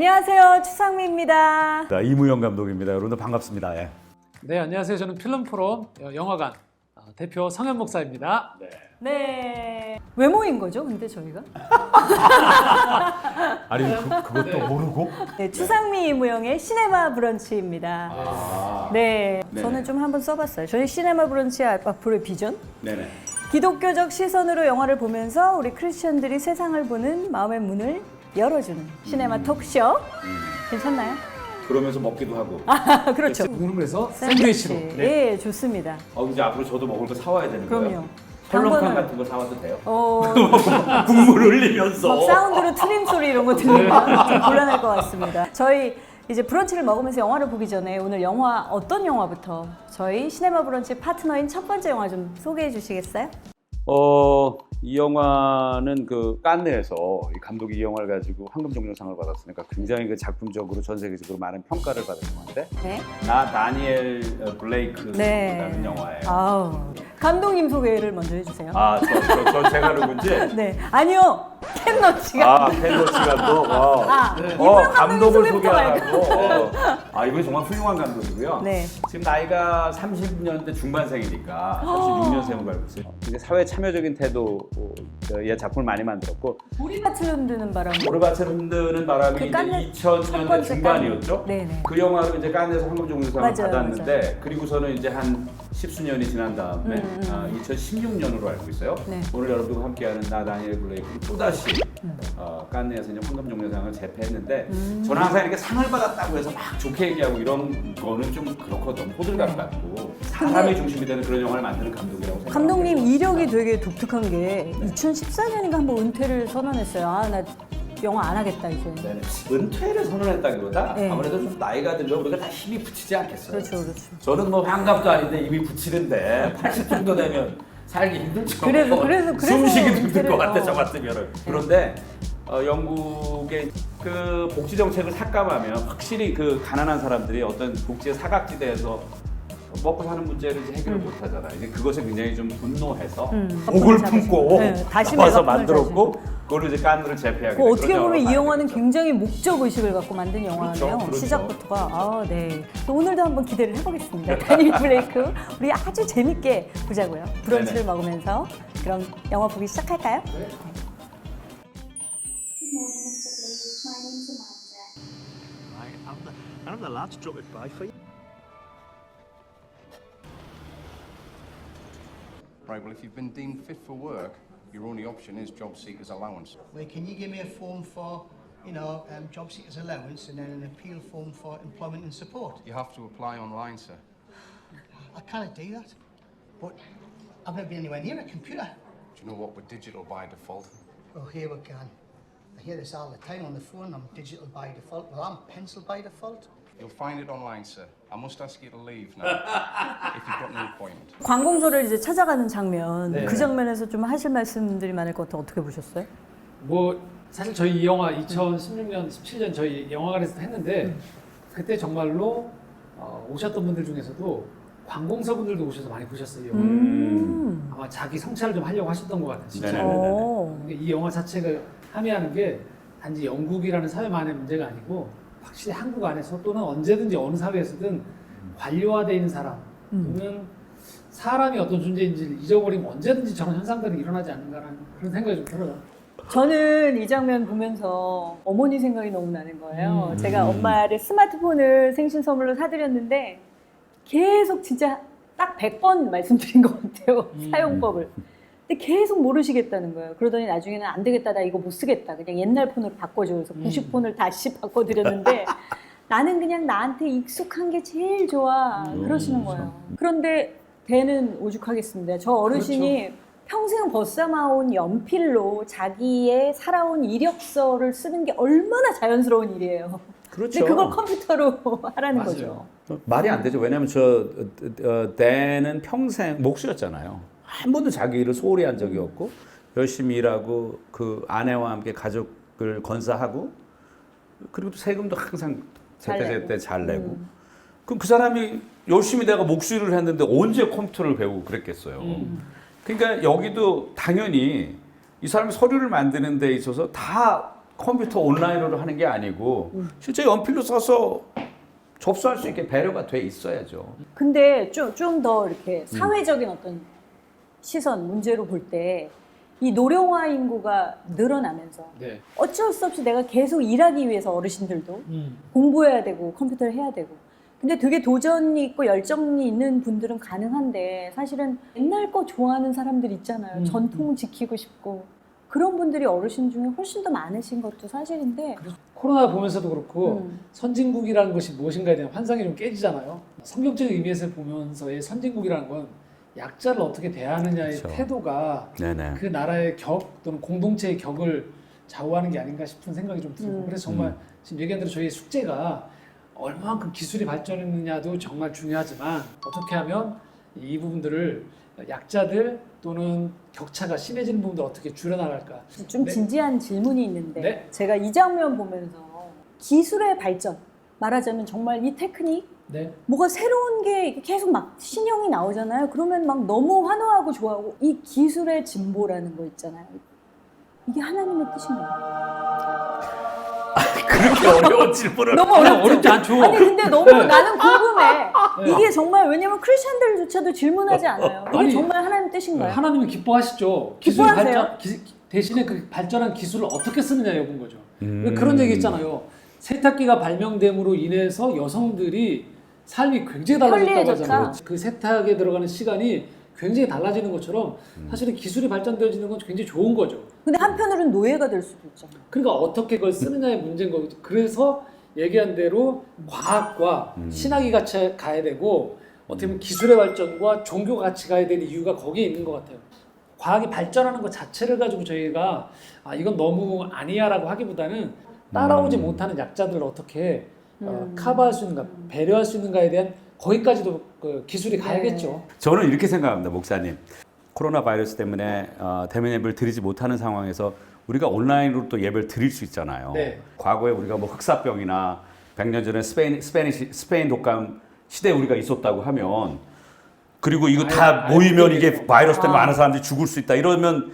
안녕하세요. 추상미입니다. 자, 이무영 감독입니다. 여러분들 반갑습니다. 예. 네, 안녕하세요. 저는 필름포럼 영화관 대표 성현 목사입니다. 네. 왜 모인 거죠? 근데 저희가? 아니 그것도 모르고? 네, 추상미 이무영의 시네마 브런치입니다. 네, 저는 좀 한번 써봤어요. 저희 시네마 브런치의 앞으로의 비전? 네네. 기독교적 시선으로 영화를 보면서 우리 크리스천들이 세상을 보는 마음의 문을 열어주는 시네마 토크쇼. 괜찮나요? 그러면서 먹기도 하고. 아, 그렇죠. 그래서 샌드위치로. 네, 좋습니다. 이제 앞으로 저도 먹을 거 사와야 되는 그럼요. 거예요? 설렁탕 당번을- 같은 거 사와도 돼요? 국물 흘리면서. 막 사운드로 트림 소리 이런 거 들리면 좀 곤란할 것 같습니다. 저희 이제 브런치를 먹으면서 영화를 보기 전에 오늘 영화 어떤 영화부터 저희 시네마 브런치 파트너인 첫 번째 영화 좀 소개해 주시겠어요? 이 영화는 그 깐느에서 이 감독이 이 영화를 가지고 황금종려상을 받았으니까 굉장히 그 작품적으로 전 세계적으로 많은 평가를 받은 영화인데 네. 나 다니엘 블레이크라는 네. 영화예요. 아우. 감독님 소개를 먼저 해주세요. 저 제가 누군지? 네. 아니요. 캔너치가. 펜로치 감독. 이무영 감독을 소개부터 소개하고. 이분이 정말 훌륭한 감독이고요. 네. 지금 나이가 30년대 중반생이니까 36년생으로 알고 있어요. 근데 사회 참여적인 태도의 작품을 많이 만들었고 보리밭을 흔드는 바람. 오르바체를 흔드는 바람이 그 이제 깐느 첫 2000년대 번째 중반이었죠. 네네. 그 영화로 이제 깐느에서 황금종려상을 맞아요, 받았는데 그리고서는 이제 한 십수년이 지난 다음에 2016년으로 알고 있어요. 네. 오늘 여러분들과 함께하는 나 다니엘 블레이크는 또다시 깐느에서 이제 황금종려상을 재패했는데 저는 항상 이렇게 상을 받았다고 해서 막 좋게 얘기하고 이런 거는 좀 그렇거든. 호들갑 같고 사람이 중심이 되는 그런 영화를 만드는 감독이라고 생각합니다. 감독님 이력이 되게 독특한 게 2014년인가 한번 은퇴를 선언했어요. 나 영화 안 하겠다 이제. 네네. 은퇴를 선언했다기보다 네. 아무래도 좀 나이가 들면 우리가 다 힘이 붙이지 않겠어요. 그렇죠. 저는 뭐 환갑도 아닌데 이미 붙이는데 80 정도 되면 살기 힘들죠. 그래서 숨쉬기도 힘들 은퇴를- 것 같아 저 같으면은. 그런데 영국의 그 복지 정책을 삭감하면 확실히 그 가난한 사람들이 어떤 복지의 사각지대에서 먹고 사는 문제를 이제 해결을 못 하잖아요. 이제 그것에 굉장히 좀 분노해서 목을 품고 네, 다시 나와서 메가폰을 만들었고 그걸 이제 깐느를 재패하게 된 어떻게 그런 보면 이 영화가 영화는 되겠죠. 굉장히 목적 의식을 갖고 만든 영화네요. 그렇죠. 시작부터가. 네. 오늘도 한번 기대를 해보겠습니다. 다니엘 블레이크 우리 아주 재밌게 보자고요. 브런치를 네네. 먹으면서 그럼 영화 보기 시작할까요? Good morning, Mr. Blake. My name's Amanda. Right, I'm the lad struck it by for you. Right, well, if you've been deemed fit for work, your only option is job seekers allowance. Well, can you give me a form for, job seekers allowance and then an appeal form for employment and support? You have to apply online, sir. I can't do that. But I've never been anywhere near a computer. Do you know what? We're digital by default. Oh, here we can. I hear this all the time on the phone. I'm digital by default. Well, I'm pencil by default. You'll find it online, sir. I must ask you to leave now if you've got no appointment. 관공서를 이제 찾아가는 장면. 네. 그 장면에서 좀 하실 말씀들이 많을 것 같아요. 어떻게 보셨어요? 뭐 사실 저희 이 영화 2016년, 17년 저희 영화관에서 했는데 그때 정말로 오셨던 분들 중에서도 관공서 분들도 오셔서 많이 보셨어요. 이 영화를. 아마 자기 성찰을 좀 하려고 하셨던 것 같아요. 진짜. 네네네. 오. 이 영화 자체가 함의하는 게 단지 영국이라는 사회만의 문제가 아니고 확실히 한국 안에서 또는 언제든지 어느 사회에서든 관료화되어 있는 사람 또는 사람이 어떤 존재인지를 잊어버리면 언제든지 저런 현상들이 일어나지 않는가라는 그런 생각이 좀 들어요. 저는 이 장면 보면서 어머니 생각이 너무 나는 거예요. 제가 엄마를 스마트폰을 생신 선물로 사드렸는데 계속 진짜 딱 100번 말씀드린 것 같아요. 사용법을. 근데 계속 모르시겠다는 거예요. 그러더니 나중에는 안 되겠다, 나 이거 못 쓰겠다. 그냥 옛날 폰으로 바꿔줘. 그래서 90폰을 다시 바꿔드렸는데 나는 그냥 나한테 익숙한 게 제일 좋아. 그러시는 거예요. 그런데 대는 오죽하겠습니다. 저 어르신이 평생 벗삼아온 연필로 자기의 살아온 이력서를 쓰는 게 얼마나 자연스러운 일이에요. 그렇죠. 근데 그걸 컴퓨터로 하라는 거죠. 말이 안 되죠. 왜냐하면 대는 평생 목수였잖아요. 한 번도 자기 일을 소홀히 한 적이 없고 열심히 일하고 그 아내와 함께 가족을 건사하고 그리고 또 세금도 항상 제때제때 잘 내고 그럼 그 사람이 열심히 내가 목수일을 했는데 언제 컴퓨터를 배우고 그랬겠어요. 그러니까 여기도 당연히 이 사람이 서류를 만드는 데 있어서 다 컴퓨터 온라인으로 하는 게 아니고 실제 연필로 써서 접수할 수 있게 배려가 돼 있어야죠. 근데 좀 더 이렇게 사회적인 어떤 시선, 문제로 볼 때 이 노령화 인구가 늘어나면서 네. 어쩔 수 없이 내가 계속 일하기 위해서 어르신들도 공부해야 되고 컴퓨터를 해야 되고 근데 되게 도전이 있고 열정이 있는 분들은 가능한데 사실은 옛날 거 좋아하는 사람들 있잖아요. 전통 지키고 싶고 그런 분들이 어르신 중에 훨씬 더 많으신 것도 사실인데 코로나 보면서도 그렇고 선진국이라는 것이 무엇인가에 대한 환상이 좀 깨지잖아요. 성경적인 의미에서 보면서의 선진국이라는 건 약자를 어떻게 대하느냐의 그렇죠. 태도가 네네. 그 나라의 격 또는 공동체의 격을 좌우하는 게 아닌가 싶은 생각이 좀 들고 그래서 정말 지금 얘기한 대로 저희의 숙제가 얼마만큼 기술이 발전했느냐도 정말 중요하지만 어떻게 하면 이 부분들을 약자들 또는 격차가 심해지는 부분들 어떻게 줄여나갈까. 좀 네. 진지한 질문이 있는데 네. 제가 이 장면 보면서 기술의 발전 말하자면 정말 이 테크닉 네. 뭐가 새로운 게 계속 막 신형이 나오잖아요. 그러면 막 너무 환호하고 좋아하고 이 기술의 진보라는 거 있잖아요. 이게 하나님의 뜻인가요? 그렇게 어려운 질문을 너무 아니, 어렵죠? 어렵지 않죠. 아니 근데 너무 네. 나는 궁금해. 네. 이게 정말 왜냐면 크리스천들조차도 질문하지 않아요. 이게 아니, 정말 하나님 뜻인가요? 하나님은 기뻐하시죠. 기술 기뻐하세요? 발전, 대신에 그 발전한 기술을 어떻게 쓰느냐 여부인 거죠. 그런 얘기 있잖아요. 세탁기가 발명됨으로 인해서 여성들이 삶이 굉장히 달라졌다고 편리해졌다. 하잖아요. 그 세탁에 들어가는 시간이 굉장히 달라지는 것처럼 사실은 기술이 발전되어지는 건 굉장히 좋은 거죠. 근데 한편으로는 노예가 될 수도 있잖아요. 그러니까 어떻게 그걸 쓰느냐의 문제인 거죠. 그래서 얘기한 대로 과학과 신학이 같이 가야 되고 어떻게 보면 기술의 발전과 종교가 같이 가야 되는 이유가 거기에 있는 것 같아요. 과학이 발전하는 것 자체를 가지고 저희가 이건 너무 아니야라고 하기보다는 따라오지 못하는 약자들을 어떻게 커버할 수 있는가, 배려할 수 있는가에 대한 거기까지도 그 기술이 가야겠죠. 저는 이렇게 생각합니다, 목사님. 코로나 바이러스 때문에 대면 예배를 드리지 못하는 상황에서 우리가 온라인으로 또 예배를 드릴 수 있잖아요. 네. 과거에 우리가 뭐 흑사병이나 100년 전에 스페인 독감 시대에 우리가 있었다고 하면 그리고 이거 다 모이면 이게 바이러스 때문에 많은 사람들이 죽을 수 있다 이러면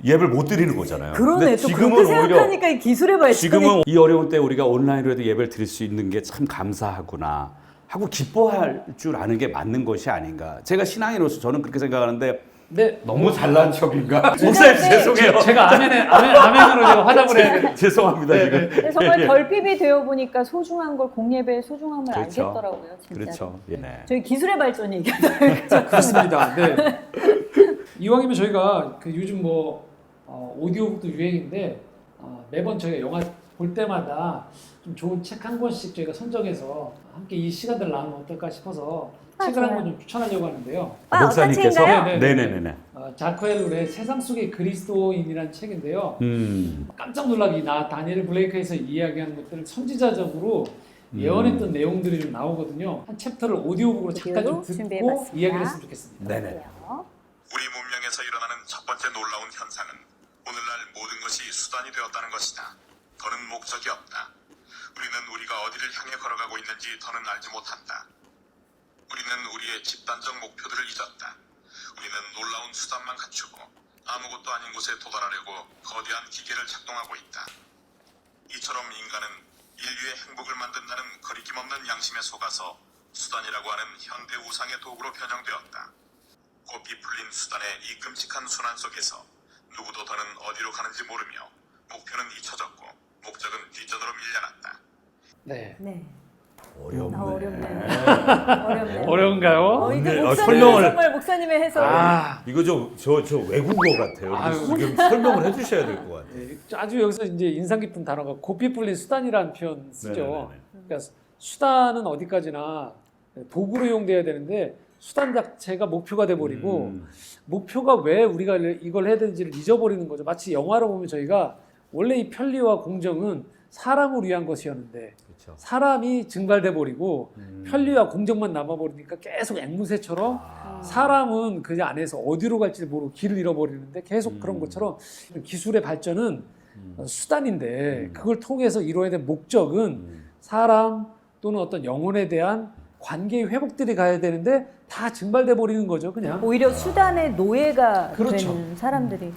예배를 못 드리는 거잖아요. 그러네. 또 그렇게 생각하니까 이 기술의 발전이 지금은 이 어려운 때 우리가 온라인으로도 예배를 드릴 수 있는 게 참 감사하구나 하고 기뻐할 줄 아는 게 맞는 것이 아닌가. 제가 신앙인으로서 저는 그렇게 생각하는데 네. 너무 잘난 척인가? 목사님 죄송해요. 제가 아멘으로 제가 화답을 해야 돼요. 죄송합니다 지금. 근데 정말 결핍이 되어 보니까 소중한 걸 공예배의 소중함을 그렇죠. 알겠더라고요. 진짜. 그렇죠. 예. 네. 저희 기술의 발전 얘기하다가 그렇습니다. 네. 이왕이면 저희가 그 요즘 뭐 오디오북도 유행인데 매번 저희가 영화 볼 때마다 좀 좋은 책 한 권씩 저희가 선정해서 함께 이 시간들 나누면 어떨까 싶어서 책을 한 좋아요. 권 좀 추천하려고 하는데요. 목사님께서 어떤 책인가요? 네네네. 자크 헬룰의 세상 속의 그리스도인이라는 책인데요. 음. 깜짝 놀라기 다니엘 블레이크에서 이야기하는 것들을 선지자적으로 예언했던 내용들이 좀 나오거든요. 한 챕터를 오디오북으로 잠깐 좀 듣고 준비해봤습니다. 이야기를 했으면 좋겠습니다. 네네. 우리 문명에서 일어나는 첫 번째 놀라운 현상은 오늘날 모든 것이 수단이 되었다는 것이다. 더는 목적이 없다. 우리는 우리가 어디를 향해 걸어가고 있는지 더는 알지 못한다. 우리는 우리의 집단적 목표들을 잊었다. 우리는 놀라운 수단만 갖추고 아무것도 아닌 곳에 도달하려고 거대한 기계를 작동하고 있다. 이처럼 인간은 인류의 행복을 만든다는 거리낌 없는 양심에 속아서 수단이라고 하는 현대 우상의 도구로 변형되었다. 고삐 풀린 수단의 이 끔찍한 순환 속에서 누구도 더는 어디로 가는지 모르며 목표는 잊혀졌고 목적은 뒷전으로 밀려났다. 네. 네. 어렵네. 어렵네. 어려운가요? 이거 네, 목사님 설명을- 정말 목사님의 해설. 이거 저 외국어 같아요. 아유. 지금 설명을 해주셔야 될 것 같아요. 네, 아주 여기서 이제 인상 깊은 단어가 고삐 풀린 수단이라는 표현 쓰죠. 네네네. 그러니까 수단은 어디까지나 도구로 이용돼야 되는데 수단 자체가 목표가 돼버리고 목표가 왜 우리가 이걸 해야 되는지를 잊어버리는 거죠. 마치 영화로 보면 저희가 원래 이 편리와 공정은 사람을 위한 것이었는데 그렇죠. 사람이 증발돼 버리고 편리와 공정만 남아버리니까 계속 앵무새처럼 사람은 그 안에서 어디로 갈지 모르고 길을 잃어버리는데 계속 그런 것처럼 기술의 발전은 수단인데 그걸 통해서 이루어야 될 목적은 사람 또는 어떤 영혼에 대한 관계의 회복들이 가야 되는데 다 증발돼 버리는 거죠, 그냥. 오히려 수단의 노예가 그렇죠. 되는 사람들이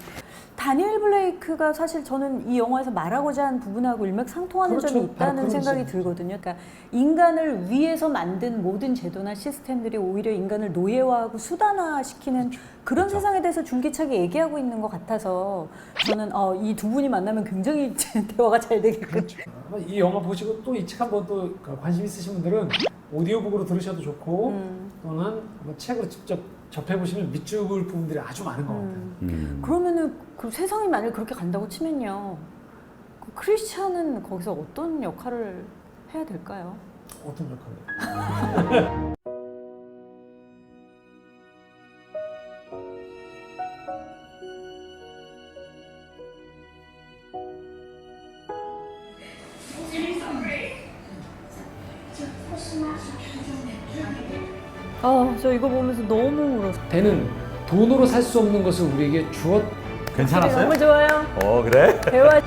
다 다니엘 블레이크가 사실 저는 이 영화에서 말하고자 한 부분하고 일맥상통하는 그렇죠. 점이 바로 있다는 그런 생각이 말씀이죠. 들거든요. 그러니까 인간을 위해서 만든 모든 제도나 시스템들이 오히려 인간을 노예화하고 수단화시키는 그런 세상에 대해서 줄기차게 얘기하고 있는 것 같아서 저는 이 두 분이 만나면 굉장히 대화가 잘 되겠군요. 아마 이 영화 보시고 또 이 책 한번 또 관심 있으신 분들은 오디오북으로 들으셔도 좋고 또는 한번 책으로 직접 접해보시면 밑줄 부분들이 아주 많은 것 같아요. 그러면은 그 세상이 만약 그렇게 간다고 치면요, 그 크리스찬은 거기서 어떤 역할을 해야 될까요? 어떤 역할을? 저 이거 보면서 너무 울었어요. 대는 돈으로 살 수 없는 것을 우리에게 주었. 괜찮았어요? 너무 좋아요. 그래? 대화.